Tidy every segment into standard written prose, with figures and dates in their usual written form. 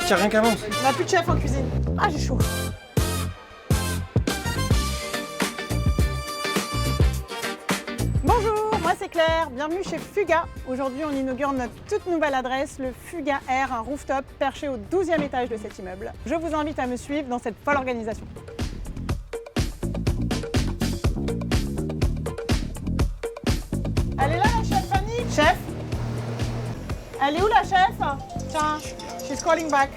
Tiens, rien qu'avance. On n'a plus de chef en cuisine. Ah, j'ai chaud. Bonjour, moi c'est Claire, bienvenue chez Fuga. Aujourd'hui on inaugure notre toute nouvelle adresse, le Fuga Air, un rooftop perché au 12e étage de cet immeuble. Je vous invite à me suivre dans cette folle organisation. Elle est là la chef Fanny? Chef? Elle est où la chef? Tiens, she's calling back.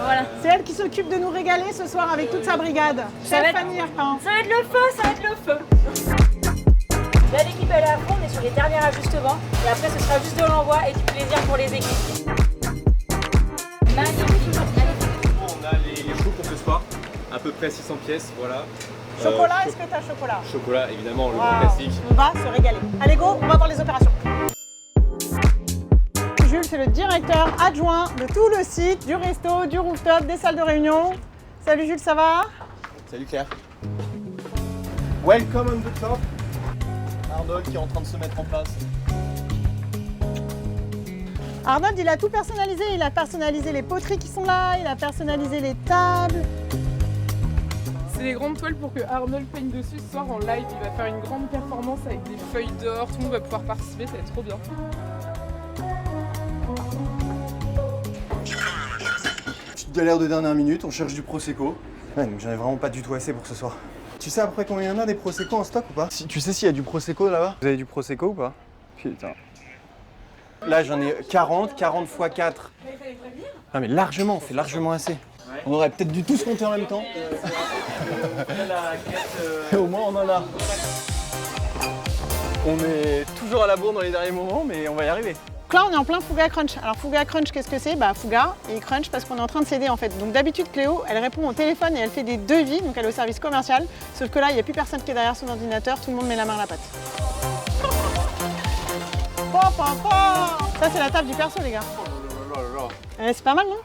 Voilà. C'est elle qui s'occupe de nous régaler ce soir avec toute sa brigade. Chef Fanny Arpin. Ça va être le feu, ça va être le feu. Là, l'équipe elle est à fond, on est sur les derniers ajustements. Et après, ce sera juste de l'envoi et du plaisir pour les équipes. Magnifique. On a les choux pour ce soir, à peu près 600 pièces, voilà. Chocolat, est-ce que tu as chocolat? Chocolat, évidemment, le Wow. grand classique. On va se régaler. Allez go, on va voir les opérations. Jules, c'est le directeur adjoint de tout le site, du resto, du rooftop, des salles de réunion. Salut Jules, ça va? Salut Claire. Welcome on the top. Arnold qui est en train de se mettre en place. Arnold, il a tout personnalisé. Il a personnalisé les poteries qui sont là, il a personnalisé les tables. C'est des grandes toiles pour que Arnold peigne dessus ce soir en live. Il va faire une grande performance avec des feuilles d'or. Tout le monde va pouvoir participer, ça va être trop bien. Petite galère de dernière minute, on cherche du Prosecco. Ouais, donc j'en ai vraiment pas du tout assez pour ce soir. Tu sais après combien il y en a des Prosecco en stock ou pas? Tu sais s'il y a du Prosecco là-bas? Vous avez du Prosecco ou pas? Putain. Là j'en ai 40 x 4. Ah mais largement, c'est largement assez. On aurait peut-être dû tous compter en même temps. Et au moins on en a. On est toujours à la bourre dans les derniers moments, mais on va y arriver. Donc là, on est en plein Fuga Crunch. Alors Fuga Crunch, qu'est-ce que c'est? Bah Fuga et Crunch parce qu'on est en train de s'aider en fait. Donc d'habitude, Cléo, elle répond au téléphone et elle fait des devis, donc elle est au service commercial. Sauf que là, il n'y a plus personne qui est derrière son ordinateur, tout le monde met la main à la pâte. Ça, c'est la table du perso, les gars. C'est pas mal, non?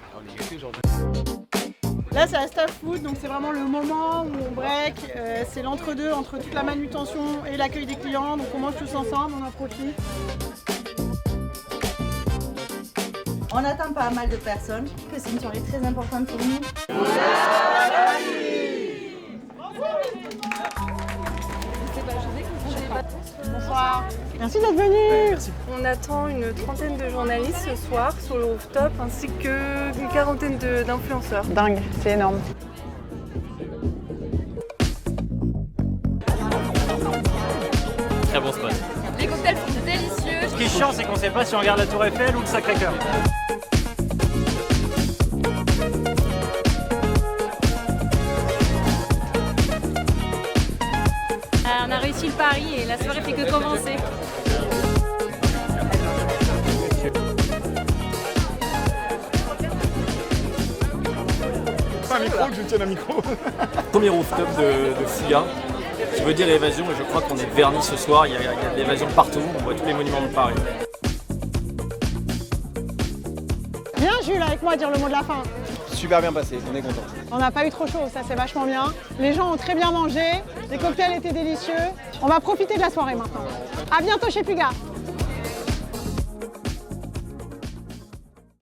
Là, c'est la staff food, donc c'est vraiment le moment où on break. C'est l'entre-deux entre toute la manutention et l'accueil des clients. Donc on mange tous ensemble, on en profite. On attend pas mal de personnes, que c'est une soirée très importante pour nous. Bonsoir. Merci d'être venu. On attend une trentaine de journalistes ce soir sur le rooftop ainsi qu'une quarantaine d'influenceurs. Dingue, c'est énorme. Très bon spot. Les cocktails sont délicieux. Ce qui est chiant, c'est qu'on sait pas si on regarde la Tour Eiffel ou le Sacré-Cœur. On a réussi le pari et la soirée fait que commencer. Un micro, que je tienne un micro. Premier rooftop de Fuga, qui veut dire évasion, et je crois qu'on est vernis ce soir, il y a de l'évasion partout, on voit tous les monuments de Paris. Viens Jules avec moi dire le mot de la fin. Super bien passé, on est content. On n'a pas eu trop chaud, ça c'est vachement bien. Les gens ont très bien mangé, les cocktails étaient délicieux. On va profiter de la soirée maintenant. À bientôt chez Fuga.